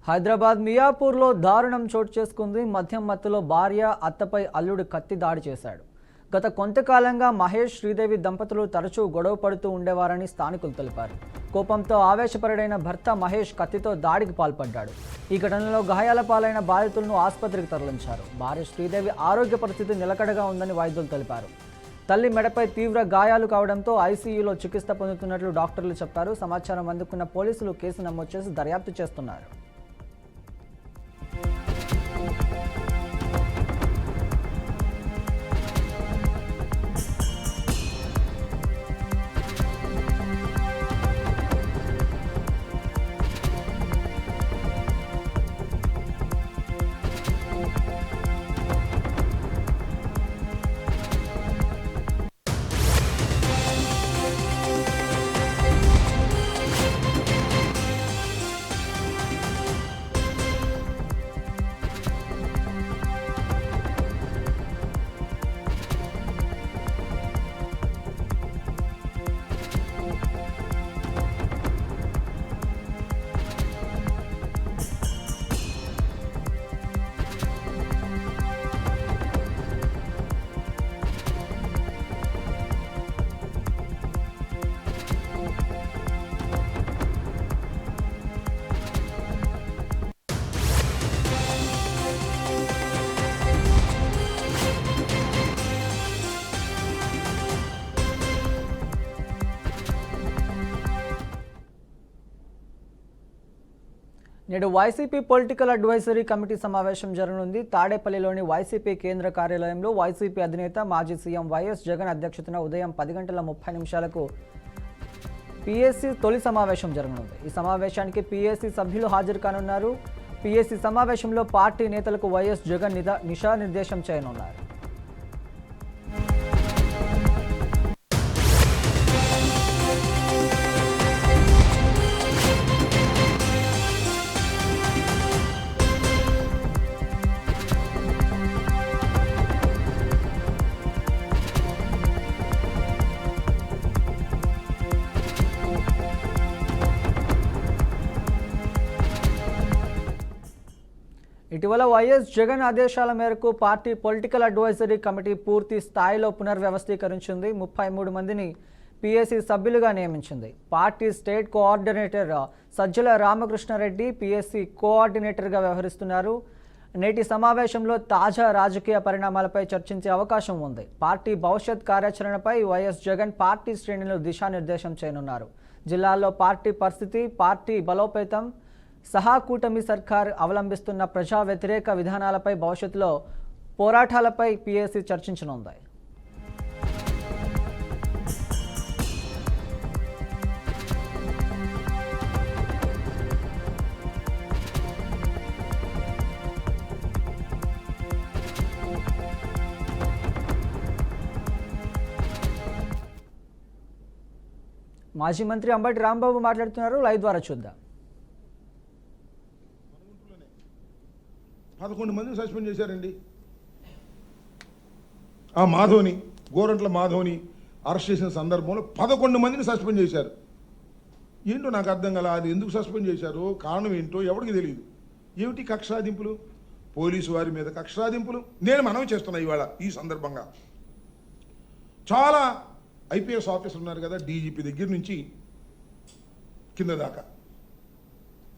హైదరాబాద్ మియాపూర్లో దారుణం చోటు చేసుకుంది. మద్యం మత్తులో భార్య అత్తపై అల్లుడు కత్తి దాడి చేశాడు. గత కొంతకాలంగా మహేష్ శ్రీదేవి దంపతులు తరచూ గొడవ పడుతూ ఉండేవారని స్థానికులు తెలిపారు. కోపంతో ఆవేశపరుడైన భర్త మహేష్ కత్తితో దాడికి పాల్పడ్డాడు. ఈ ఘటనలో గాయాల పాలైన బాధితులను ఆసుపత్రికి తరలించారు. భార్య శ్రీదేవి ఆరోగ్య పరిస్థితి నిలకడగా ఉందని వైద్యులు తెలిపారు. తల్లి మెడపై తీవ్ర గాయాలు కావడంతో ఐసీయూలో చికిత్స పొందుతున్నట్లు డాక్టర్లు చెప్పారు. సమాచారం అందుకున్న పోలీసులు కేసు నమోదు చేసి దర్యాప్తు చేస్తున్నారు. నేడు వైసీపీ పొలిటికల్ అడ్వైజరీ కమిటీ సమావేశం జరగనుంది. తాడేపల్లిలోని వైసీపీ కేంద్ర కార్యాలయంలో వైసీపీ అధినేత మాజీ సీఎం వైఎస్ జగన్ అధ్యక్షతన ఉదయం 10:30 పీఎస్సీ తొలి సమావేశం జరగనుంది. ఈ సమావేశానికి పీఎస్సీ సభ్యులు హాజరు కానున్నారు. పీఎస్సీ సమావేశంలో పార్టీ నేతలకు వైఎస్ జగన్ దిశానిర్దేశం చేయనున్నారు. ఇటీవల వైఎస్ జగన్ ఆదేశాల మేరకు పార్టీ పొలిటికల్ అడ్వైజరీ కమిటీ పూర్తి స్థాయిలో పునర్వ్యవస్థీకరించింది. 33 మందిని పీఎస్సీ సభ్యులుగా నియమించింది. Party state coordinator Sajjala Ramakrishna Reddy PSC కోఆర్డినేటర్గా వ్యవహరిస్తున్నారు. నేటి సమావేశంలో తాజా రాజకీయ పరిణామాలపై చర్చించే అవకాశం ఉంది. పార్టీ భవిష్యత్ కార్యాచరణపై వైఎస్ జగన్ పార్టీ శ్రేణులు దిశానిర్దేశం చేయనున్నారు. జిల్లాల్లో పార్టీ పరిస్థితి, పార్టీ బలోపేతం, సహాకూటమి సర్కార్ అవలంబిస్తున్న ప్రజా వ్యతిరేక విధానాలపై, భవిష్యత్తులో పోరాటాలపై పీఎస్సీ చర్చించనుంది. మాజీ మంత్రి అంబటి రాంబాబు మాట్లాడుతున్నారు. లైవ్ ద్వారా చూద్దాం. 11 మందిని సస్పెండ్ చేశారండి. ఆ మాధవ్ని, గోరంట్ల మాధవ్ని అరెస్ట్ చేసిన సందర్భంలో 11 మందిని సస్పెండ్ చేశారు. ఏంటో నాకు అర్థం కాల. అది ఎందుకు సస్పెండ్ చేశారో, కారణం ఏంటో ఎవరికి తెలియదు. ఏమిటి కక్షాదింపులు? పోలీసు వారి మీద కక్షాదింపులు. నేను మనవి చేస్తున్నా ఇవాళ ఈ సందర్భంగా. చాలా ఐపీఎస్ ఆఫీసర్లు ఉన్నారు కదా, డీజీపీ దగ్గర నుంచి కింద దాకా,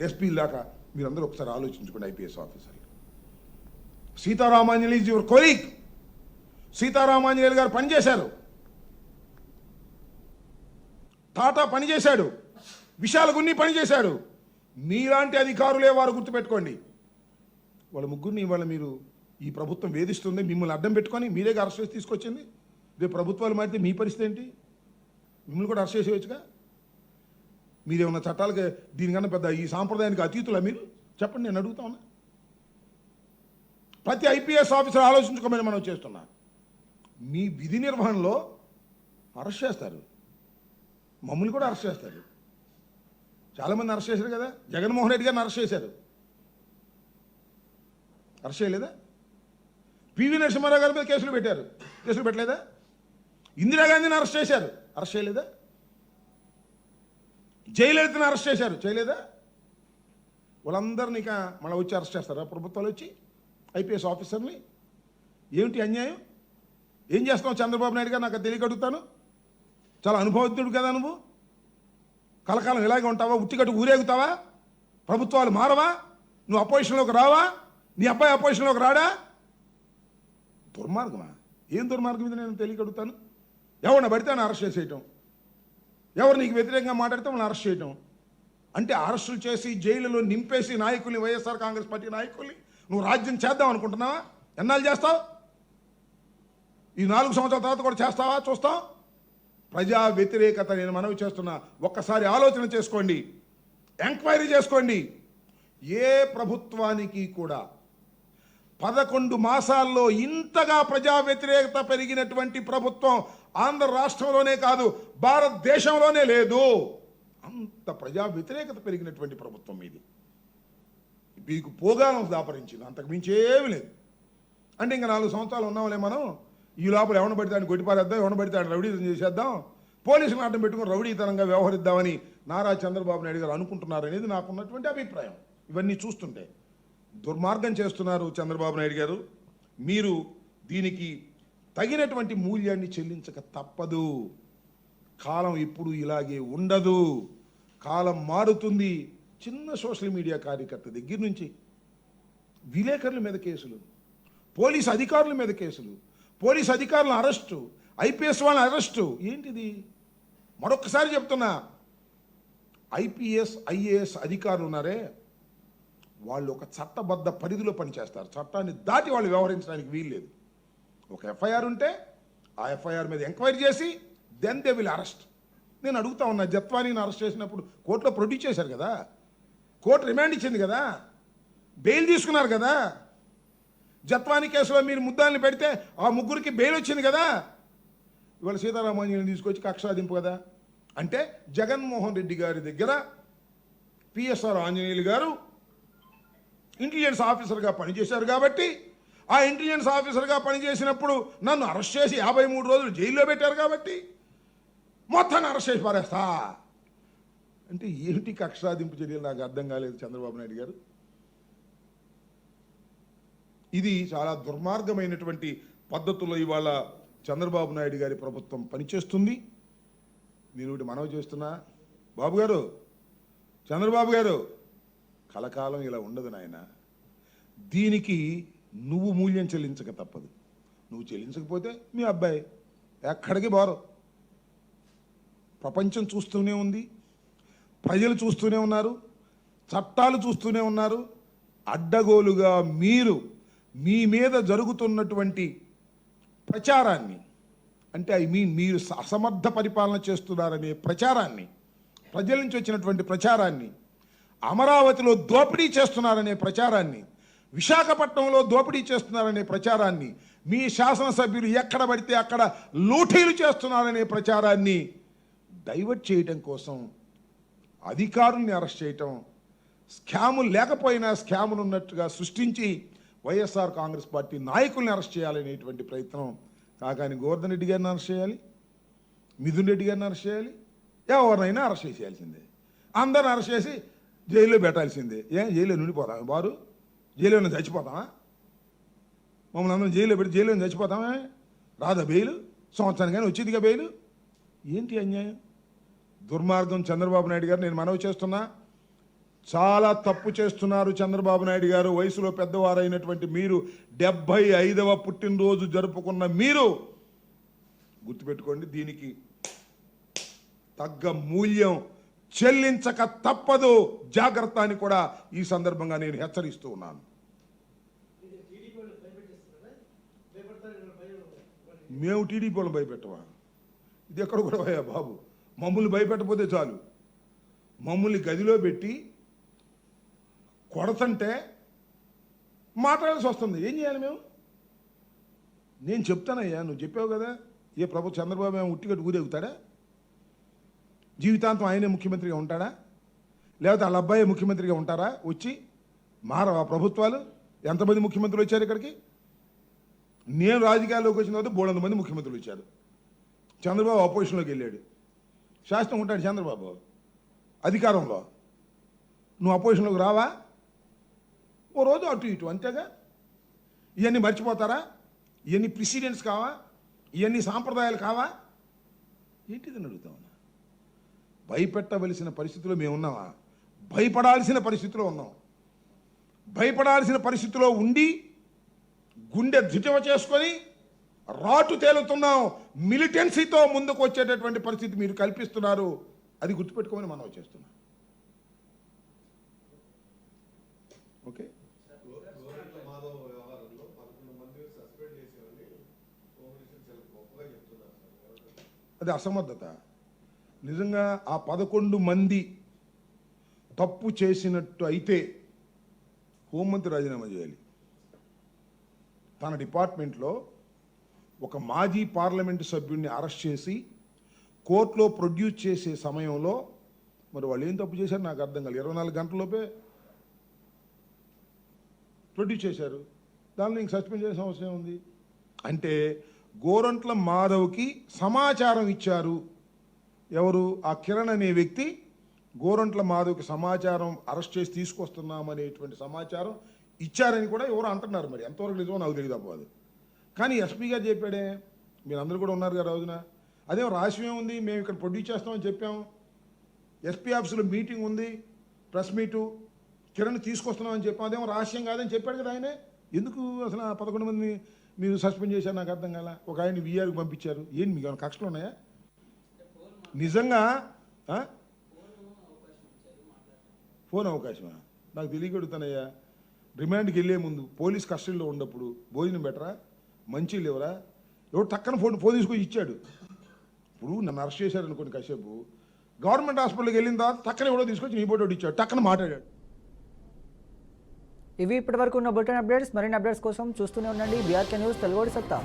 ఎస్పీ దాకా, మీరందరూ ఒకసారి ఆలోచించుకోండి. ఐపీఎస్ ఆఫీసర్లు, Seetharamanjali is your colleague. Seetharamanjali గారు పనిచేశారు, టాటా పనిచేశాడు, విశాల గున్ని పనిచేశాడు. మీలాంటి అధికారులే వారు, గుర్తుపెట్టుకోండి. వాళ్ళ ముగ్గురిని ఇవాళ మీరు ఈ ప్రభుత్వం వేధిస్తుంది. మిమ్మల్ని అడ్డం పెట్టుకొని మీరేగా అరెస్ట్ చేసి తీసుకొచ్చింది. రేపు ప్రభుత్వాలు మారితే మీ పరిస్థితి ఏంటి? మిమ్మల్ని కూడా అరెస్ట్ చేసేయచ్చుగా. మీరేమన్నా చట్టాలకి దీనికన్నా పెద్ద ఈ సాంప్రదాయానికి అతీతులా మీరు? చెప్పండి, నేను అడుగుతా ఉన్నా. ప్రతి ఐపీఎస్ ఆఫీసర్ ఆలోచించుకోమని మనం చేస్తున్నా. మీ విధి నిర్వహణలో అరెస్ట్ చేస్తారు, మమ్మల్ని కూడా అరెస్ట్ చేస్తారు. చాలామంది అరెస్ట్ చేశారు కదా. జగన్మోహన్ రెడ్డి గారిని అరెస్ట్ చేశారు, అరెస్ట్ చేయలేదా? పివి నరసింహారావు గారి మీద కేసులు పెట్టారు, కేసులు పెట్టలేదా? ఇందిరాగాంధీని అరెస్ట్ చేశారు, అరెస్ట్ చేయలేదా? జయలలితను అరెస్ట్ చేశారు, చేయలేదా? వాళ్ళందరినీ ఇక మళ్ళీ వచ్చి అరెస్ట్ చేస్తారా ప్రభుత్వాలు వచ్చి ఐపీఎస్ ఆఫీసర్ని? ఏమిటి అన్యాయం? ఏం చేస్తావు చంద్రబాబు నాయుడు గారు? నాకు తెలియక అడుగుతాను. చాలా అనుభవజ్ఞుడు కదా నువ్వు. కలకాలం ఇలాగే ఉంటావా? ఉట్టికట్టు ఊరేగుతావా? ప్రభుత్వాలు మారవా? నువ్వు అపోజిషన్లోకి రావా? నీ అబ్బాయి అపోజిషన్లోకి రాడా? దుర్మార్గమా? ఏం దుర్మార్గం ఇది? నేను తెలియక అడుగుతాను. ఎవరిని పడితే ఆయన అరెస్ట్ చేసేయటం, ఎవరు నీకు వ్యతిరేకంగా మాట్లాడితే వాళ్ళని అరెస్ట్ చేయటం. అంటే అరెస్టులు చేసి జైలులో నింపేసి నాయకుల్ని, వైఎస్ఆర్ కాంగ్రెస్ పార్టీ నాయకుల్ని నువ్వు రాజ్యం చేద్దాం అనుకుంటున్నావా? ఎన్నాళ్ళు చేస్తావు? ఈ 4 సంవత్సరాల తర్వాత కూడా చేస్తావా? చూస్తావు. ప్రజా వ్యతిరేకత నేను మనవి చేస్తున్నా. ఒక్కసారి ఆలోచన చేసుకోండి, ఎంక్వైరీ చేసుకోండి. ఏ ప్రభుత్వానికి కూడా 11 మాసాల్లో ఇంతగా ప్రజా వ్యతిరేకత పెరిగినటువంటి ప్రభుత్వం ఆంధ్ర రాష్ట్రంలోనే కాదు, భారతదేశంలోనే లేదు. అంత ప్రజా వ్యతిరేకత పెరిగినటువంటి ప్రభుత్వం ఇది. మీకు పోగానం దాపరించింది, అంతకు మించి ఏమీ లేదు. అంటే ఇంకా 4 సంవత్సరాలు ఉన్నాంలే మనం, ఈ లోపల ఎవరిని పడితే ఆయన కొట్టిపారేద్దాం, ఎవరిని పడితే ఆయన రౌడీతనం చేసేద్దాం, పోలీసులను అడ్డం పెట్టుకుని రౌడీతనంగా వ్యవహరిద్దామని నారా చంద్రబాబు నాయుడు గారు అనుకుంటున్నారనేది నాకున్నటువంటి అభిప్రాయం. ఇవన్నీ చూస్తుంటే దుర్మార్గం చేస్తున్నారు చంద్రబాబు నాయుడు గారు. మీరు దీనికి తగినటువంటి మూల్యాన్ని చెల్లించక తప్పదు. కాలం ఎప్పుడు ఇలాగే ఉండదు, కాలం మారుతుంది. చిన్న సోషల్ మీడియా కార్యకర్త దగ్గర నుంచి విలేకరుల మీద కేసులు, పోలీసు అధికారుల మీద కేసులు, పోలీసు అధికారుల అరెస్టు, ఐపీఎస్ వాళ్ళ అరెస్టు. ఏంటిది? మరొకసారి చెప్తున్నా, ఐపీఎస్ ఐఏఎస్ అధికారులు ఉన్నారే, వాళ్ళు ఒక చట్టబద్ధ పరిధిలో పనిచేస్తారు. చట్టాన్ని దాటి వాళ్ళు వ్యవహరించడానికి వీల్లేదు. ఒక ఎఫ్ఐఆర్ ఉంటే ఆ ఎఫ్ఐఆర్ మీద ఎంక్వైరీ చేసి దెన్ దే విల్ అరెస్ట్. నేను అడుగుతా ఉన్నా, జత్వానీని అరెస్ట్ చేసినప్పుడు కోర్టులో ప్రొడ్యూస్ చేశారు కదా, కోర్టు రిమాండ్ ఇచ్చింది కదా, బెయిల్ తీసుకున్నారు కదా. జత్వానీ కేసులో మీరు ముద్దాల్ని పెడితే ఆ ముగ్గురికి బెయిల్ వచ్చింది కదా. ఇవాళ సీతారామాంజనేయుని తీసుకొచ్చి కక్షాదింపు కదా. అంటే జగన్మోహన్ రెడ్డి గారి దగ్గర పిఎస్ఆర్ ఆంజనేయులు గారు ఇంటెలిజెన్స్ ఆఫీసర్గా పనిచేశారు కాబట్టి, ఆ ఇంటెలిజెన్స్ ఆఫీసర్గా పనిచేసినప్పుడు నన్ను అరెస్ట్ చేసి 53 రోజులు జైల్లో పెట్టారు కాబట్టి మొత్తాన్ని అరెస్ట్ చేసి పారేస్తా అంటే ఏమిటి కక్షాదింపు చర్యలు? నాకు అర్థం కాలేదు చంద్రబాబు నాయుడు గారు. ఇది చాలా దుర్మార్గమైనటువంటి పద్ధతుల్లో ఇవాళ చంద్రబాబు నాయుడు గారి ప్రభుత్వం పనిచేస్తుంది. నేను ఒకటి మనవి చేస్తున్నా, బాబు గారు, చంద్రబాబు గారు, కలకాలం ఇలా ఉండదు నాయన. దీనికి నువ్వు మూల్యం చెల్లించక తప్పదు. నువ్వు చెల్లించకపోతే మీ అబ్బాయి ఎక్కడికి బారు. ప్రపంచం చూస్తూనే ఉంది, ప్రజలు చూస్తూనే ఉన్నారు, చట్టాలు చూస్తూనే ఉన్నారు. అడ్డగోలుగా మీరు మీ మీద జరుగుతున్నటువంటి ప్రచారాన్ని, అంటే ఐ మీన్ మీరు అసమర్థ పరిపాలన చేస్తున్నారనే ప్రచారాన్ని, ప్రజల నుంచి వచ్చినటువంటి ప్రచారాన్ని, అమరావతిలో దోపిడీ చేస్తున్నారనే ప్రచారాన్ని, విశాఖపట్నంలో దోపిడీ చేస్తున్నారనే ప్రచారాన్ని, మీ శాసనసభ్యులు ఎక్కడ పడితే అక్కడ లూటీలు చేస్తున్నారనే ప్రచారాన్ని డైవర్ట్ చేయడం కోసం అధికారుల్ని అరెస్ట్ చేయటం, స్కాములు లేకపోయినా స్కాములు ఉన్నట్టుగా సృష్టించి వైఎస్ఆర్ కాంగ్రెస్ పార్టీ నాయకుల్ని అరెస్ట్ చేయాలనేటువంటి ప్రయత్నం. కాకాని గోవర్ధన్ రెడ్డి గారిని అరెస్ట్ చేయాలి, మిథున్ రెడ్డి గారిని అరెస్ట్ చేయాలి, ఎవరినైనా అరెస్ట్ చేయాల్సిందే. అందరిని అరెస్ట్ చేసి జైల్లో పెట్టాల్సిందే. జైల్లో నుండిపోతాం వారు? జైల్లో చచ్చిపోతామా? మమ్మల్ని అందరం జైల్లో పెట్టి జైల్లో చచ్చిపోతామా? రాదా బెయిల్? సంవత్సరానికైనా వచ్చేదిగా బెయిల్. ఏంటి అన్యాయం, దుర్మార్గం? చంద్రబాబు నాయుడు గారు, నేను మనవి చేస్తున్నా, చాలా తప్పు చేస్తున్నారు చంద్రబాబు నాయుడు గారు. వయసులో పెద్దవారైనటువంటి మీరు, 75వ పుట్టినరోజు జరుపుకున్న మీరు, గుర్తుపెట్టుకోండి, దీనికి తగ్గ మూల్యం చెల్లించక తప్పదు. జాగ్రత్త అని కూడా ఈ సందర్భంగా నేను హెచ్చరిస్తూ ఉన్నాను. మేము టీడీపీ వాళ్ళని భయపెట్టవా? ఇది ఎక్కడ కూడా భయ బాబు. మమ్మల్ని భయపెట్టకపోతే చాలు. మమ్మల్ని గదిలో పెట్టి కొడతంటే మాట్లాడాల్సి వస్తుంది. ఏం చేయాలి మేము? నేను చెప్తానయ్యా, నువ్వు చెప్పావు కదా, ఏ ప్రభుత్వం చంద్రబాబు ఏమో ఉట్టిగట్టు ఊరేగుతాడా? జీవితాంతం ఆయనే ముఖ్యమంత్రిగా ఉంటాడా? లేకపోతే వాళ్ళ అబ్బాయి ముఖ్యమంత్రిగా ఉంటారా? వచ్చి మారవా ప్రభుత్వాలు? ఎంతమంది ముఖ్యమంత్రులు వచ్చారు ఇక్కడికి? నేను రాజకీయాల్లోకి వచ్చిన తర్వాత 300 మంది ముఖ్యమంత్రులు వచ్చారు. చంద్రబాబు అపోజిషన్లోకి వెళ్ళాడు. శాసనం ఉంటాడు చంద్రబాబు అధికారంలో. నువ్వు అపోజిషన్లోకి రావా? ఓ రోజు అటు ఇటు అంతేగా. ఇవన్నీ మర్చిపోతారా? ఇవన్నీ ప్రెసిడెంట్స్ కావా? ఇవన్నీ సాంప్రదాయాలు కావా? ఏంటిదని అడుగుతా ఉన్నా. భయపెట్టవలసిన పరిస్థితిలో మేము ఉన్నామా? భయపడాల్సిన పరిస్థితిలో ఉన్నాం. భయపడాల్సిన పరిస్థితిలో ఉండి గుండె ధృతివ చేసుకొని రాటు తేలుతున్నాం. మిలిటెన్సీతో ముందుకు వచ్చేటటువంటి పరిస్థితి మీరు కల్పిస్తున్నారు. అది గుర్తుపెట్టుకోమని మనం చేస్తున్నాం. ఓకే, అది అసమర్థత. నిజంగా ఆ 11 మంది తప్పు చేసినట్టు అయితే హోంమంత్రి రాజీనామా చేయాలి. తన డిపార్ట్మెంట్లో ఒక మాజీ పార్లమెంటు సభ్యుడిని అరెస్ట్ చేసి కోర్టులో ప్రొడ్యూస్ చేసే సమయంలో మరి వాళ్ళు ఏం తప్పు చేశారు నాకు అర్థం కాలేదు. 24 గంటలలోపే ప్రొడ్యూస్ చేశారు. దానిలో ఇంక సస్పెండ్ చేసిన అవసరం ఉంది. అంటే గోరంట్ల మాధవ్కి సమాచారం ఇచ్చారు. ఎవరు? ఆ కిరణ్ అనే వ్యక్తి గోరంట్ల మాధవ్కి సమాచారం అరెస్ట్ చేసి తీసుకొస్తున్నామనేటువంటి సమాచారం ఇచ్చారని కూడా ఎవరు అంటున్నారు. మరి ఎంతవరకు నిజమో నాకు తెలియదు అబ్బా అది. కానీ ఎస్పీ గారు చెప్పాడే, మీరు అందరూ కూడా ఉన్నారు కదా రోజున. అదేం రహస్యం ఉంది, మేము ఇక్కడ ప్రొడ్యూస్ చేస్తామని చెప్పాము. ఎస్పీ ఆఫీసులో మీటింగ్ ఉంది, ప్రెస్ మీటు, కిరణ్ తీసుకొస్తున్నామని చెప్పాం. అదేమో రహస్యం కాదని చెప్పాడు కదా ఆయనే. ఎందుకు అసలు ఆ 11 మందిని మీరు సస్పెండ్ చేశారు నాకు అర్థం కాల. ఒక ఆయన వీఆర్కి పంపించారు. ఏంటి మీకు ఏమైనా కక్షలు ఉన్నాయా నిజంగా? ఫోన్ అవకాశమా? నాకు తెలియగలుగుతానయ్యా. రిమాండ్కి వెళ్ళే ముందు పోలీస్ కస్టడీలో ఉన్నప్పుడు భోజనం బెటరా, మంచి లేవరా? ఎవరు టక్కన ఫోన్ తీసుకొని ఇచ్చాడు. ఇప్పుడు నన్ను అరెస్ట్ చేశారు అనుకోండి, కాసేపు గవర్నమెంట్ హాస్పిటల్కి వెళ్ళిన తర్వాత టక్కన ఎవడో తీసుకొచ్చి నీ ఫోటో ఇచ్చాడు, టక్కన మాట్లాడాడు. ఇవి ఇప్పటివరకు ఉన్న బులెటిన్ అప్డేట్స్. మరిన్ని అప్డేట్స్ కోసం చూస్తూనే ఉండండి బీఆర్కే న్యూస్ తెలుగు సత్తా.